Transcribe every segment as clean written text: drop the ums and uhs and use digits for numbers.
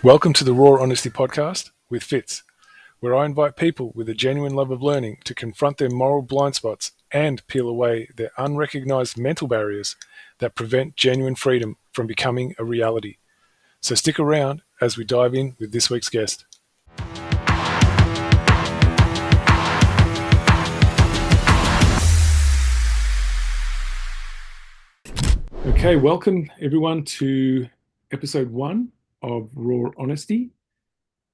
Welcome to the Raw Honesty podcast with Fitz, where I invite people with a genuine love of learning to confront their moral blind spots and peel away their unrecognized mental barriers that prevent genuine freedom from becoming a reality. So stick around as we dive in with this week's guest. Okay, welcome everyone to episode 1 of Raw Honesty.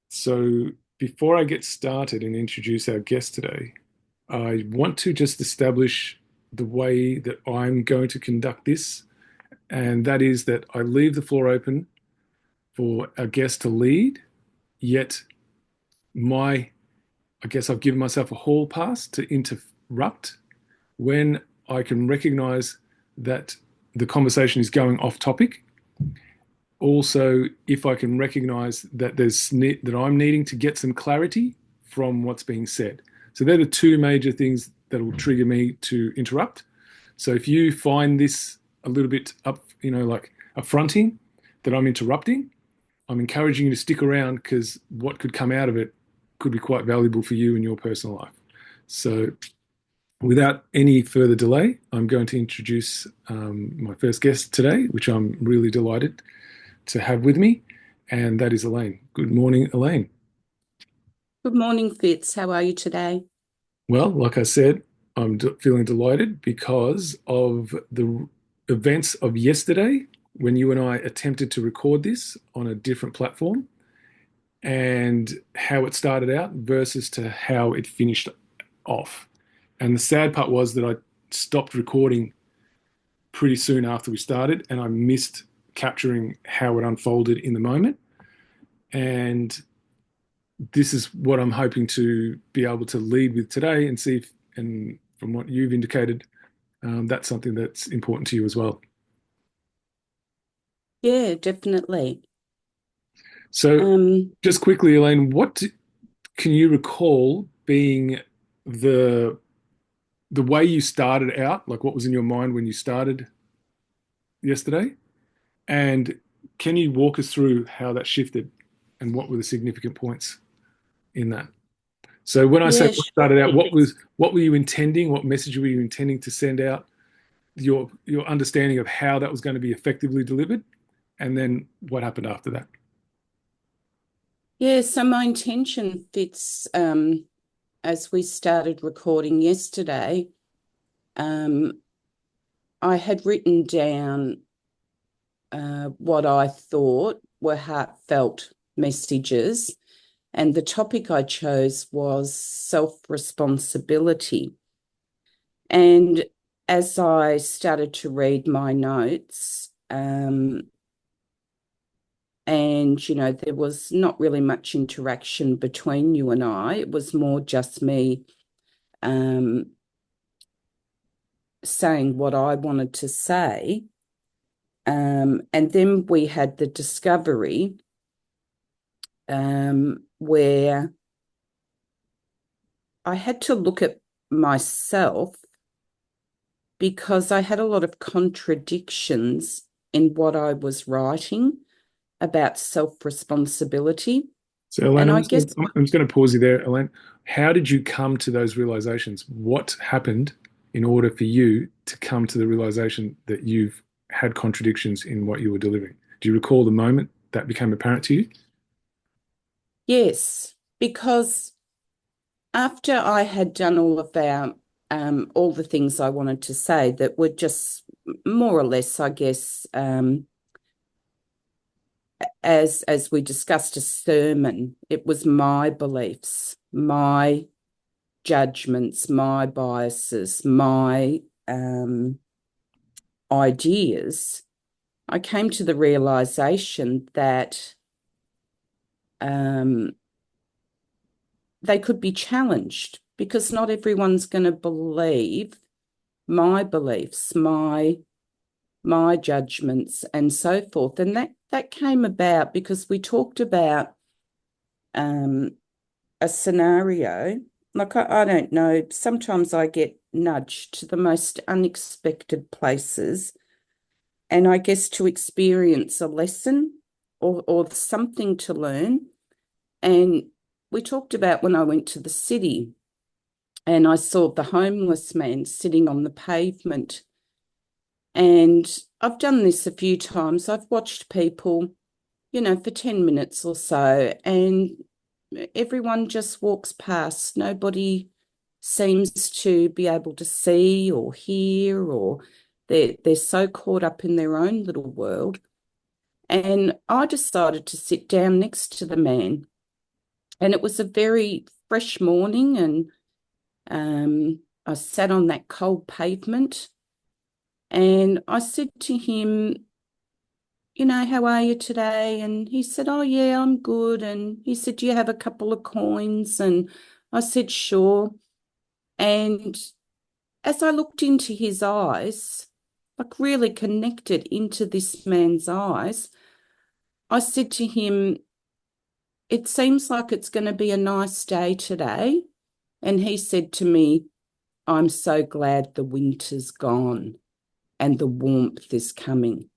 So before I get started and introduce our guest today, I want to just establish the way that I'm going to conduct this, and that is that I leave the floor open for our guest to lead, yet I guess I've given myself a hall pass to interrupt when I can recognize that the conversation is going off topic. Also, if I can recognize that that I'm needing to get some clarity from what's being said. So they're the two major things that will trigger me to interrupt. So if you find this a little bit like affronting that I'm interrupting, I'm encouraging you to stick around because what could come out of it could be quite valuable for you in your personal life. So without any further delay, I'm going to introduce my first guest today, which I'm really delighted to have with me, and that is Elaine. Good morning, Elaine. Good morning, Fitz. How are you today? Well, like I said, I'm feeling delighted because of the events of yesterday when you and I attempted to record this on a different platform and how it started out versus to how it finished off. And the sad part was that I stopped recording pretty soon after we started and I missed capturing how it unfolded in the moment. And this is what I'm hoping to be able to lead with today and see if, and from what you've indicated, that's something that's important to you as well. Yeah, definitely. So just quickly, Elaine, what can you recall being the way you started out, like what was in your mind when you started yesterday? And can you walk us through how that shifted and what were the significant points in that? So when I say what started out, what were you intending? What message were you intending to send out? Your understanding of how that was going to be effectively delivered, and then what happened after that? Yeah, so my intention, Fitz, as we started recording yesterday, I had written down what I thought were heartfelt messages, and the topic I chose was self-responsibility. And as I started to read my notes, and, there was not really much interaction between you and I. It was more just me saying what I wanted to say. And then we had the discovery where I had to look at myself because I had a lot of contradictions in what I was writing about self-responsibility. So, Elaine, I'm just going to pause you there, Elaine. How did you come to those realizations? What happened in order for you to come to the realization that you've had contradictions in what you were delivering? Do you recall the moment that became apparent to you? Yes, because after I had done all the things I wanted to say that were just more or less, I guess, as we discussed, a sermon. It was my beliefs, my judgments, my biases, my ideas. I came to the realization that they could be challenged because not everyone's going to believe my beliefs, my judgments, and so forth. And that came about because we talked about a scenario. Like, I don't know, sometimes I get nudged to the most unexpected places, and I guess to experience a lesson or something to learn. And we talked about when I went to the city and I saw the homeless man sitting on the pavement. And I've done this a few times. I've watched people, for 10 minutes or so, and everyone just walks past. Nobody seems to be able to see or hear, or they're so caught up in their own little world. And I decided to sit down next to the man. And it was a very fresh morning, and I sat on that cold pavement and I said to him, how are you today? And he said, oh, yeah, I'm good. And he said, do you have a couple of coins? And I said, sure. And as I looked into his eyes, like really connected into this man's eyes, I said to him, it seems like it's going to be a nice day today. And he said to me, I'm so glad the winter's gone and the warmth is coming.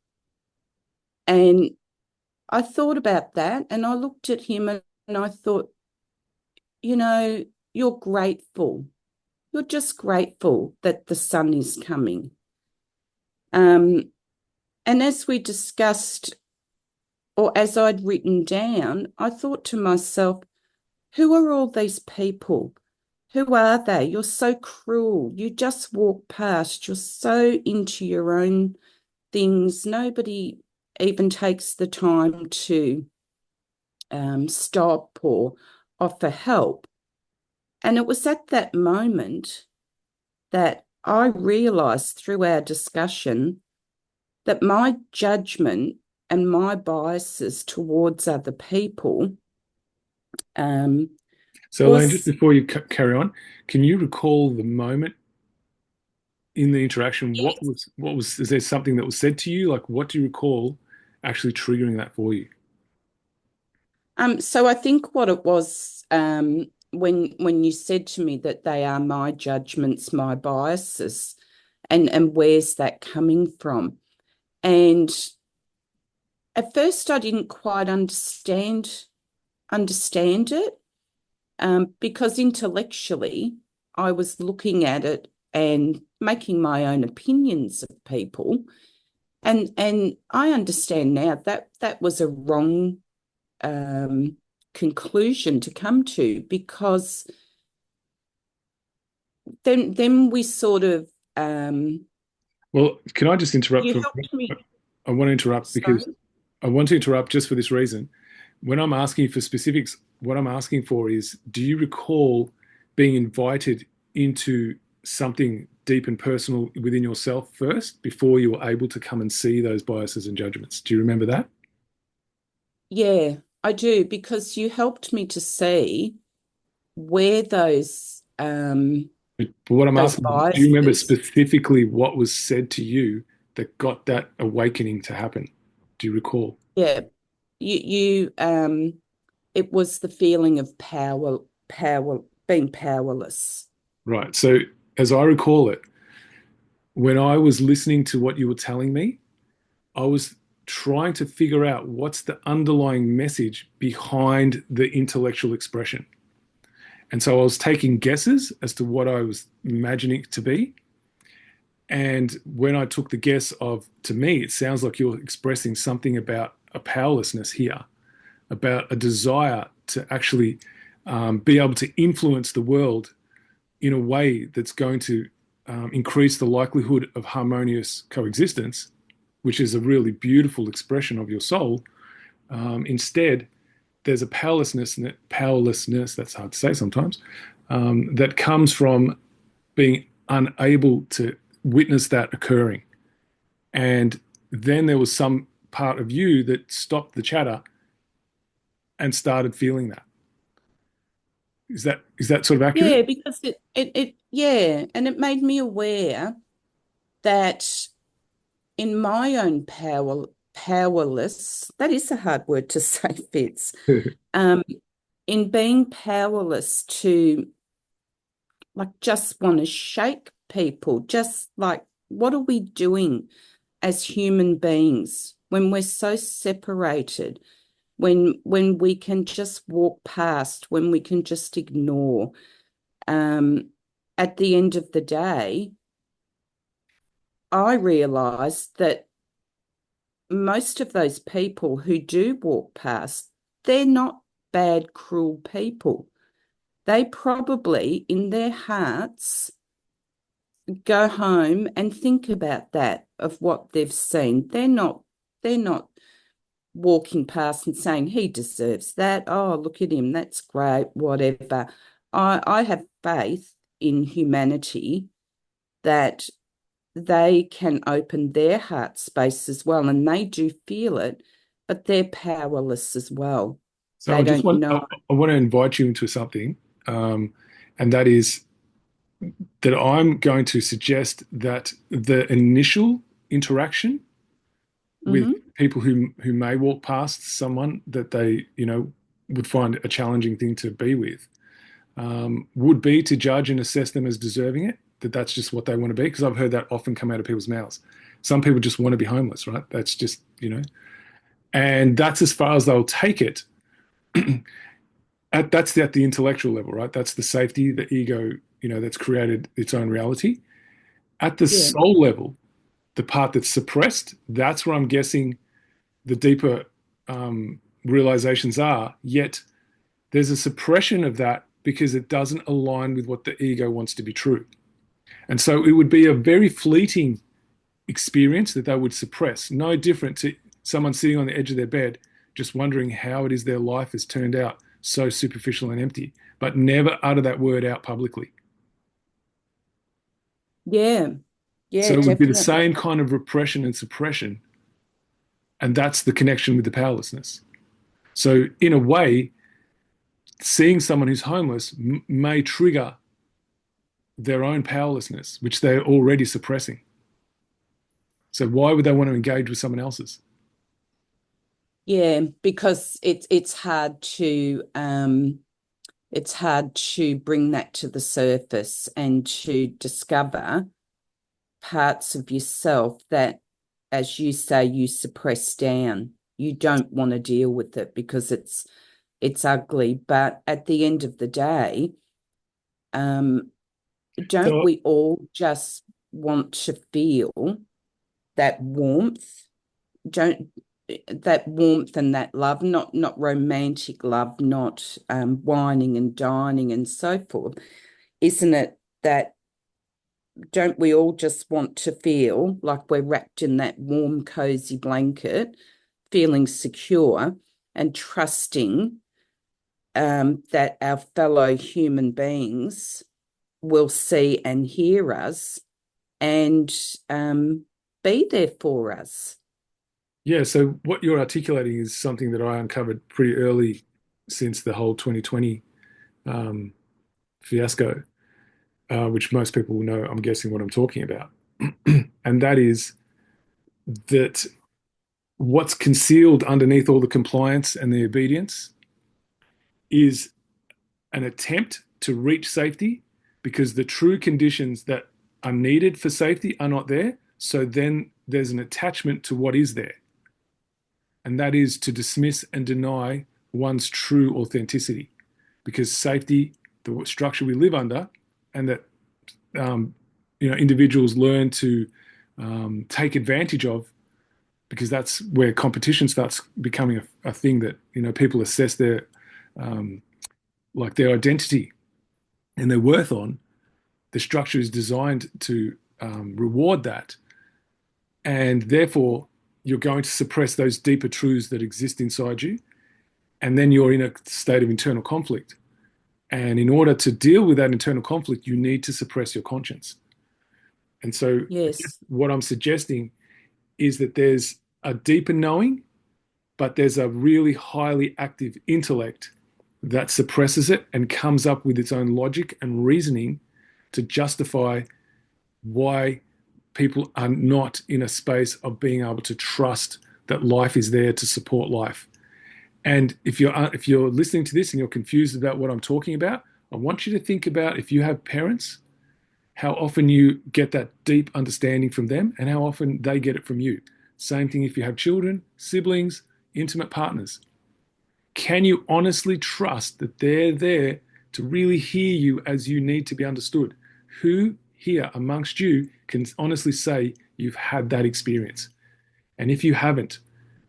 And I thought about that and I looked at him and I thought, you're grateful. You're just grateful that the sun is coming. And as we discussed, or as I'd written down, I thought to myself, who are all these people? Who are they? You're so cruel. You just walk past. You're so into your own things. Nobody even takes the time to stop or offer help. And it was at that moment that I realised through our discussion that my judgment and my biases towards other people So, Elaine, just was, before you carry on, can you recall the moment in the interaction? Is there something that was said to you? Like, what do you recall actually triggering that for you? so I think what it was when you said to me that they are my judgments, my biases, and where's that coming from? And at first I didn't quite understand it because intellectually I was looking at it and making my own opinions of people. And I understand now that that was a wrong conclusion to come to, because then we sort of Well, can I just interrupt you for, helped me. I want to interrupt because Sorry. I want to interrupt just for this reason. When I'm asking for specifics, what I'm asking for is, do you recall being invited into something deep and personal within yourself first before you were able to come and see those biases and judgments? Do you remember that? Yeah, I do, because you helped me to see where But what I'm those asking, do you remember biases. specifically what was said to you that got that awakening to happen? Do you recall? Yeah, you it was the feeling of power, being powerless. Right. So, as I recall it, when I was listening to what you were telling me, I was trying to figure out what's the underlying message behind the intellectual expression. And so I was taking guesses as to what I was imagining it to be. And when I took the guess of, to me, it sounds like you're expressing something about a powerlessness here, about a desire to actually be able to influence the world in a way that's going to increase the likelihood of harmonious coexistence, which is a really beautiful expression of your soul. Instead, there's a powerlessness, that's hard to say sometimes, that comes from being unable to witness that occurring. And then there was some part of you that stopped the chatter and started feeling that. Is that sort of accurate? Yeah, because yeah, and it made me aware that in my own powerless, that is a hard word to say, Fitz. Um, in being powerless to like just want to shake people, just like what are we doing as human beings when we're so separated, when we can just walk past, when we can just ignore, um, at the end of the day, I realized that most of those people who do walk past, they're not bad, cruel people. They probably, in their hearts, go home and think about that of what they've seen. They're not walking past and saying, he deserves that. Oh, look at him, that's great, whatever. I have faith in humanity that they can open their heart space as well, and they do feel it, but they're powerless as well. So They don't I know. want to invite you into something, um, and that is that I'm going to suggest that the initial interaction with Hmm. people who may walk past someone that they, would find a challenging thing to be with, would be to judge and assess them as deserving it, that that's just what they want to be. Because I've heard that often come out of people's mouths. Some people just want to be homeless, right? That's just, and that's as far as they'll take it. That's at the intellectual level, right? That's the safety, the ego, that's created its own reality. At the Yeah. soul level, the part that's suppressed, that's where I'm guessing the deeper realizations are. Yet there's a suppression of that because it doesn't align with what the ego wants to be true. And so it would be a very fleeting experience that they would suppress, no different to someone sitting on the edge of their bed, just wondering how it is their life has turned out so superficial and empty, but never utter that word out publicly. Yeah. So Yeah, it would be the definitely. same kind of repression and suppression. And that's the connection with the powerlessness. So, in a way, seeing someone who's homeless may trigger their own powerlessness, which they're already suppressing. So, why would they want to engage with someone else's? Yeah, because it's hard to bring that to the surface and to discover parts of yourself that, as you say, you suppress down. You don't want to deal with it because it's ugly. But at the end of the day, um, don't So, we all just want to feel that warmth? Don't that warmth and that love, not romantic love, not whining and dining and so forth. Isn't it that don't we all just want to feel like we're wrapped in that warm, cozy blanket, feeling secure and trusting that our fellow human beings will see and hear us and be there for us? yeah, so what you're articulating is something that I uncovered pretty early since the whole 2020 um, fiasco, which most people will know, I'm guessing, what I'm talking about. And that is that what's concealed underneath all the compliance and the obedience is an attempt to reach safety because the true conditions that are needed for safety are not there. So then there's an attachment to what is there, and that is to dismiss and deny one's true authenticity because safety, the structure we live under, and that um, individuals learn to take advantage of because that's where competition starts becoming a thing that people assess their like their identity and their worth on. The structure is designed to reward that, and therefore you're going to suppress those deeper truths that exist inside you, and then you're in a state of internal conflict. And in order to deal with that internal conflict, you need to suppress your conscience. And so, I guess Yes. what I'm suggesting is that there's a deeper knowing, but there's a really highly active intellect that suppresses it and comes up with its own logic and reasoning to justify why people are not in a space of being able to trust that life is there to support life. And if you're listening to this and you're confused about what I'm talking about, I want you to think about if you have parents, how often you get that deep understanding from them and how often they get it from you. Same thing if you have children, siblings, intimate partners. Can you honestly trust that they're there to really hear you as you need to be understood? Who here amongst you can honestly say you've had that experience? And if you haven't,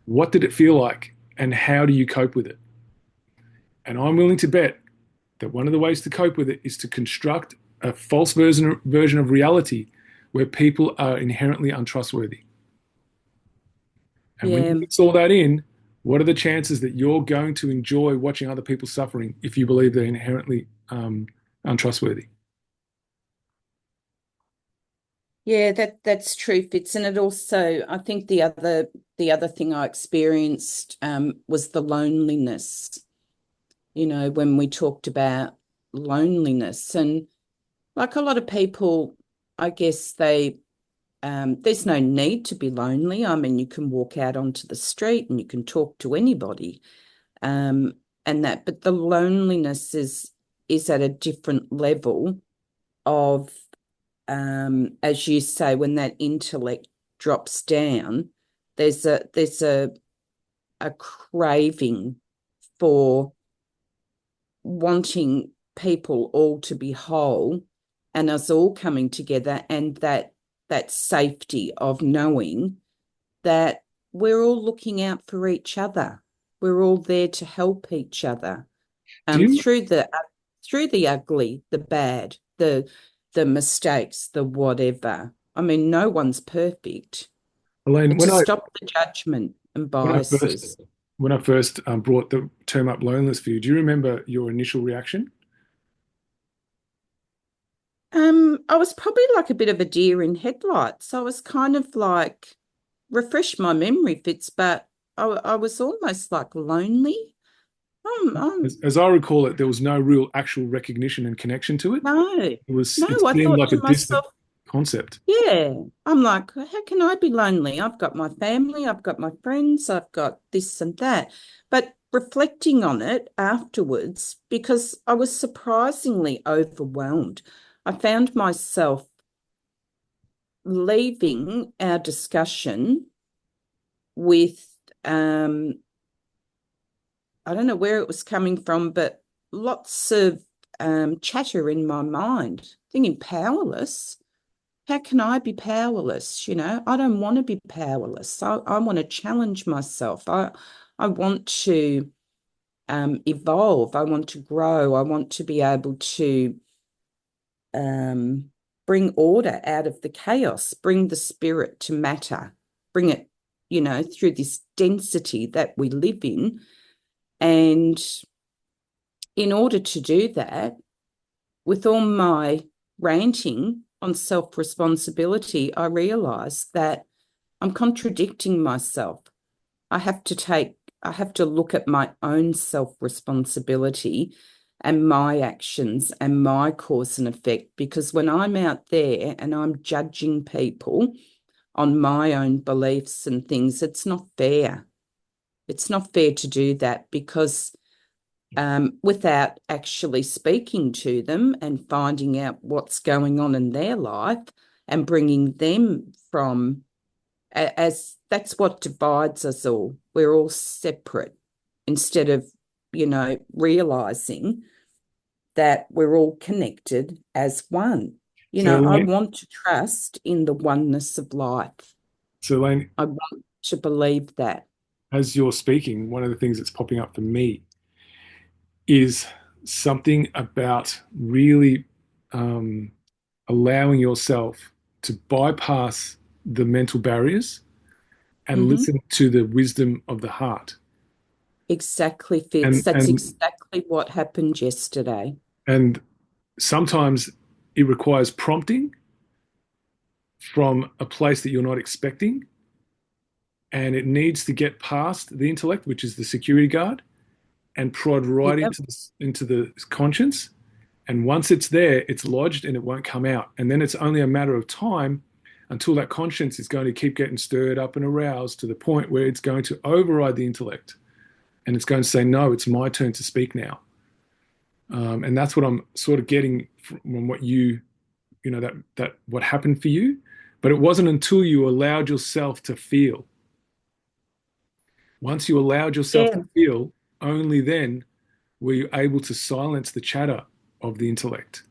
what did it feel like? And how do you cope with it? And I'm willing to bet that one of the ways to cope with it is to construct a false version of reality where people are inherently untrustworthy. And when you Yeah. mix all that in, what are the chances that you're going to enjoy watching other people suffering if you believe they're inherently untrustworthy? Yeah, that's true, Fitz. And it also, I think the other thing I experienced was the loneliness, when we talked about loneliness. And like a lot of people, I guess there's no need to be lonely. I mean, you can walk out onto the street and you can talk to anybody. Um, but the loneliness is at a different level of, as you say, when that intellect drops down, there's a craving for wanting people all to be whole and us all coming together, and that safety of knowing that we're all looking out for each other. We're all there to help each other, Do you, through the ugly, the bad, the mistakes, the whatever. I mean, no one's perfect. Elaine, And to stop the judgment and when I first biases. when I first brought the term up loneliness for you, do you remember your initial reaction? I was probably like a bit of a deer in headlights. I was kind of like, refresh my memory, Fitz, but I was almost like lonely. I'm As I recall it, there was no real actual recognition and connection to it. no, It no, I seemed thought like a to distant myself, concept. yeah, I'm like, how can I be lonely? I've got my family, I've got my friends, I've got this and that. But reflecting on it afterwards, because I was surprisingly overwhelmed, I found myself leaving our discussion with I don't know where it was coming from, but lots of chatter in my mind, thinking powerless. How can I be powerless? I don't want to be powerless. I want to challenge myself. I want to evolve. I want to grow. I want to be able to um, bring order out of the chaos, bring the spirit to matter, bring it, through this density that we live in. And in order to do that, with all my ranting on self-responsibility, I realized that I'm contradicting myself. I have to look at my own self-responsibility and my actions and my cause and effect, because when I'm out there and I'm judging people on my own beliefs and things, it's not fair. It's not fair to do that, because without actually speaking to them and finding out what's going on in their life and bringing them from, as that's what divides us all. We're all separate, instead of, realizing that we're all connected as one. So, I Elaine, want to trust in the oneness of life. so Elaine, I want to believe that. as you're speaking, one of the things that's popping up for me is something about really um, allowing yourself to bypass the mental barriers and Hmm. listen to the wisdom of the heart. Exactly, Fitz. And That's and exactly what happened yesterday. and sometimes it requires prompting from a place that you're not expecting, and it needs to get past the intellect, which is the security guard, and prod right Yep. into the conscience. And once it's there, it's lodged and it won't come out. And then it's only a matter of time until that conscience is going to keep getting stirred up and aroused to the point where it's going to override the intellect, and it's going to say, no, it's my turn to speak now. And that's what I'm sort of getting from what that what happened for you. But it wasn't until you allowed yourself to feel. Once you allowed yourself to Yeah. feel, only then were you able to silence the chatter of the intellect.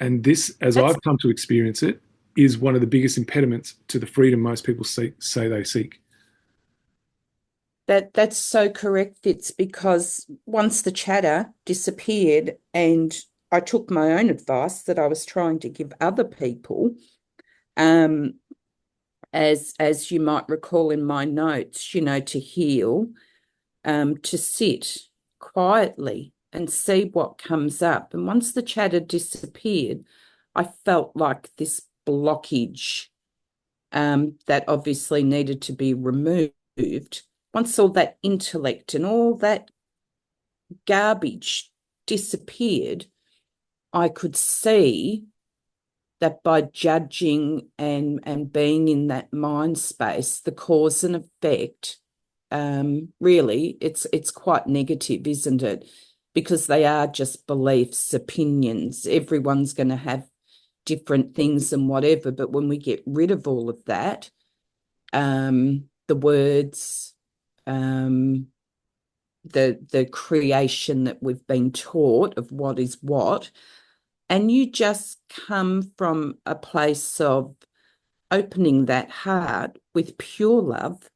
And this, as That's I've come to experience it, is one of the biggest impediments to the freedom most people say they seek. that's so correct. It's because once the chatter disappeared and I took my own advice that I was trying to give other people, um, as you might recall in my notes, to heal, to sit quietly and see what comes up. And once the chatter disappeared, I felt like this blockage, that obviously needed to be removed. Once all that intellect and all that garbage disappeared, I could see that by judging and being in that mind space, the cause and effect, really, it's quite negative, isn't it? Because they are just beliefs, opinions. Everyone's going to have different things and whatever. But when we get rid of all of that, the words, um, the creation that we've been taught of what is what, and you just come from a place of opening that heart with pure love,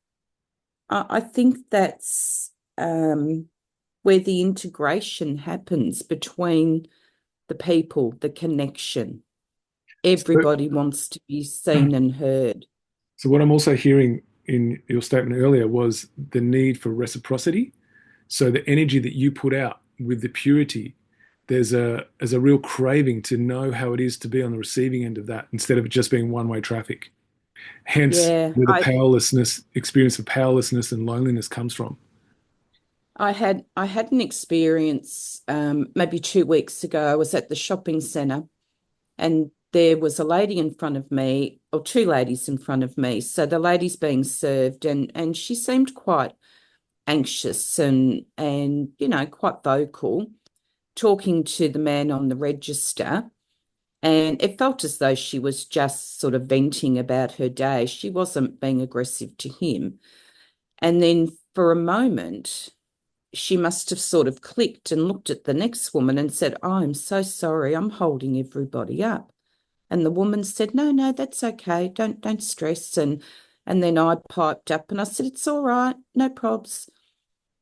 I think that's where the integration happens between the people, the connection. So, Everybody wants to be seen and heard. so what I'm also hearing in your statement earlier was the need for reciprocity. So the energy that you put out with the purity, there's a real craving to know how it is to be on the receiving end of that instead of it just being one-way traffic. Hence, Yeah, where the powerlessness experience of powerlessness and loneliness comes from. I had an experience, maybe 2 weeks ago. I was at the shopping centre and there was a lady in front of me, or two ladies in front of me. So the lady's being served, and she seemed quite anxious and quite vocal, talking to the man on the register. And it felt as though she was just sort of venting about her day. She wasn't being aggressive to him. And then for a moment, she must have sort of clicked and looked at the next woman and said, "Oh, I'm so sorry. I'm holding everybody up." And the woman said, "No, no, that's okay. Don't stress." And then I piped up and I said, "It's all right. No probs."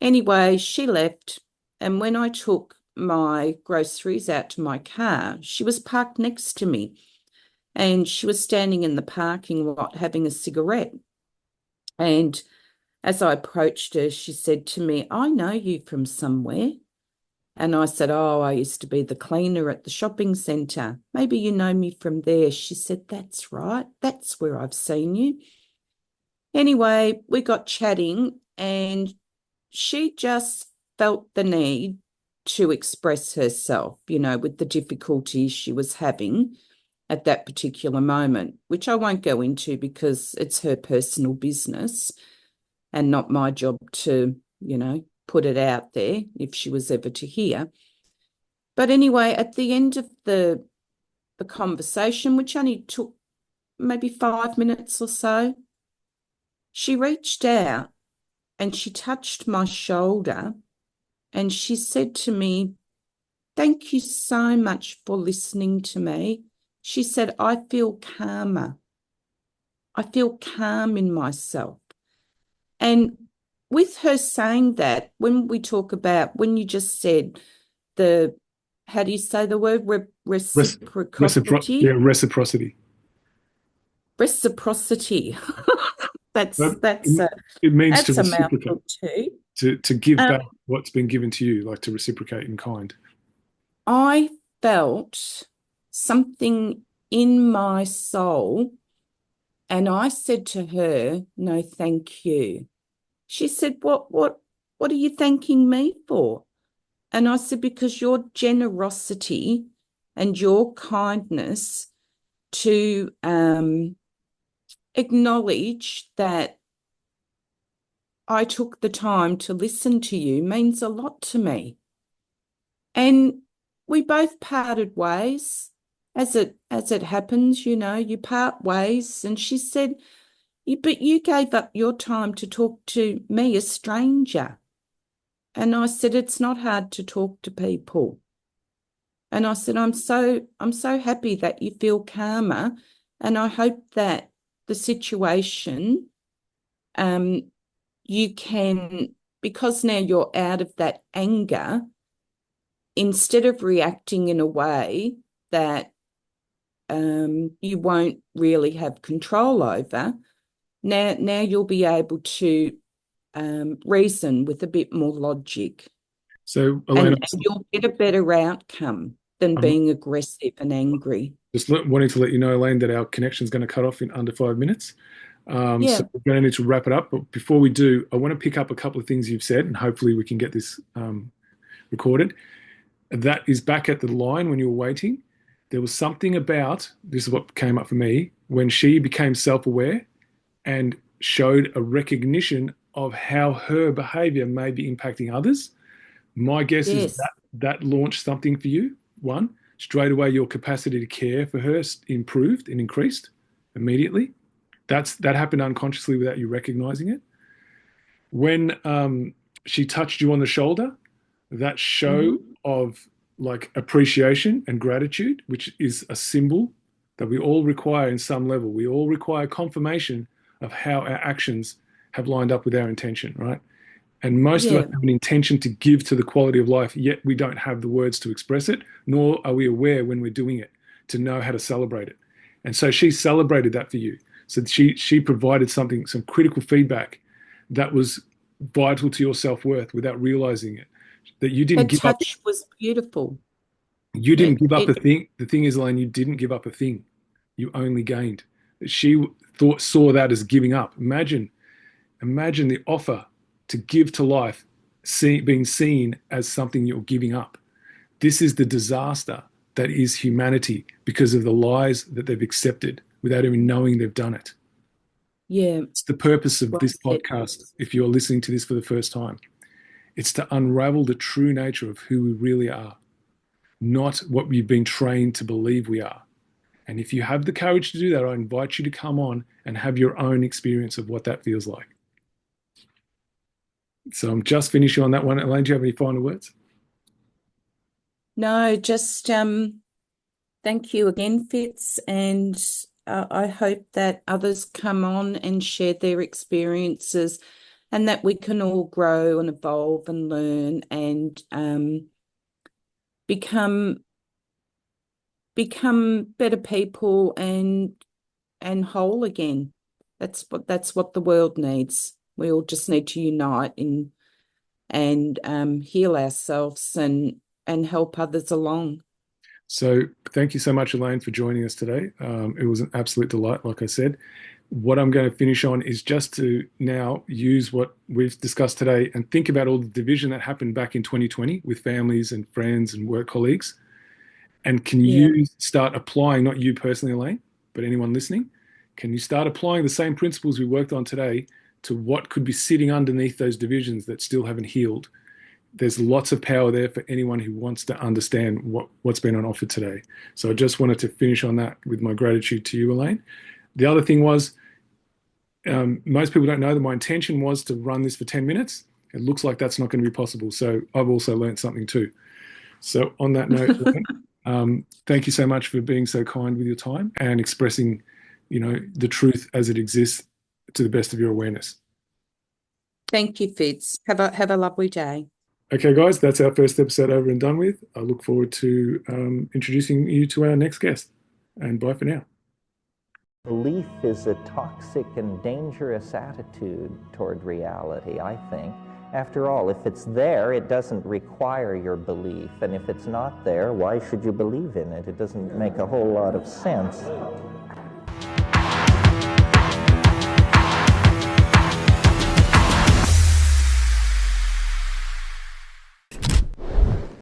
Anyway, she left. And when I took my groceries out to my car, she was parked next to me and she was standing in the parking lot having a cigarette. And as I approached her, she said to me, "I know you from somewhere." And I said, "Oh, I used to be the cleaner at the shopping centre. Maybe you know me from there." She said, "That's right. That's where I've seen you." Anyway, we got chatting and she just felt the need to express herself, with the difficulties she was having at that particular moment, which I won't go into because it's her personal business and not my job to, put it out there if she was ever to hear. But anyway, at the end of the conversation, which only took maybe 5 minutes or so, she reached out and she touched my shoulder and she said to me, "Thank you so much for listening to me." She said, "I feel calmer. I feel calm in myself." And with her saying that, when we talk about, when you just said the, how do you say the word, reciprocity? Reciprocity. Reciprocity. That's But that's a it means to that's a reciprocate, mouthful too. to give Um, back what's been given to you, like to reciprocate in kind. I felt something in my soul, and I said to her, "No, thank you." She said, What are you thanking me for?" And I said, "Because your generosity and your kindness to acknowledge that I took the time to listen to you means a lot to me." And we both parted ways. As it happens, you part ways. And she said, But you gave up your time to talk to me, a stranger. And I said, it's not hard to talk to people. And I said, I'm so happy that you feel calmer. And I hope that the situation, um, you can, because now you're out of that anger, instead of reacting in a way that you won't really have control over, now you'll be able to reason with a bit more logic, So, Elaine, and you'll get a better outcome than I'm being aggressive and angry. just wanting to let you know, Elaine, that our connection is going to cut off in under 5 minutes. So Yeah, we're going to need to wrap it up. But before we do, I want to pick up a couple of things you've said, and hopefully we can get this recorded. That is back at the line when you were waiting. There was something about this is what came up for me when she became self-aware and showed a recognition of how her behavior may be impacting others. My guess is yes, that that launched something for you. One, straight away, your capacity to care for her improved and increased immediately. That happened unconsciously without you recognizing it. When she touched you on the shoulder, that show hmm, of like appreciation and gratitude, which is a symbol that we all require in some level. We all require confirmation of how our actions have lined up with our intention, right? And most of us yeah, have an intention to give to the quality of life, yet we don't have the words to express it, nor are we aware when we're doing it to know how to celebrate it. And so she celebrated that for you. So she provided something, some critical feedback that was vital to your self-worth without realizing it. That you her didn't give up. touch was beautiful. You didn't It give up a it thing. The thing is, Elaine, you didn't give up a thing. You only gained. She thought saw that as giving up. Imagine the offer to give to life being seen as something you're giving up. This is the disaster that is humanity because of the lies that they've accepted without even knowing they've done it. yeah, It's the purpose of well this said. podcast, if you're listening to this for the first time. It's to unravel the true nature of who we really are, not what we've been trained to believe we are. And if you have the courage to do that, I invite you to come on and have your own experience of what that feels like. So I'm just finishing on that one. Elaine, do you have any final words? No, just thank you again, Fitz, and I hope that others come on and share their experiences, and that we can all grow and evolve and learn and become better people and whole again. That's what the world needs. We all just need to unite in and heal ourselves and help others along. So thank you so much, Elaine, for joining us today. It was an absolute delight, like I said. What I'm going to finish on is just to now use what we've discussed today and think about all the division that happened back in 2020 with families and friends and work colleagues. And can Yeah. you start applying, not you personally, Elaine, but anyone listening, can you start applying the same principles we worked on today to what could be sitting underneath those divisions that still haven't healed? There's lots of power there for anyone who wants to understand what's been on offer today. So I just wanted to finish on that with my gratitude to you, Elaine. The other thing was, most people don't know that my intention was to run this for 10 minutes. It looks like that's not going to be possible. So I've also learned something too. So on that note, thank you so much for being so kind with your time and expressing, the truth as it exists to the best of your awareness. Thank you, Fitz. Have a lovely day. Okay, guys, that's our first episode over and done with. I look forward to introducing you to our next guest. And bye for now. Belief is a toxic and dangerous attitude toward reality, I think. After all, if it's there, it doesn't require your belief. And if it's not there, why should you believe in it? It doesn't make a whole lot of sense.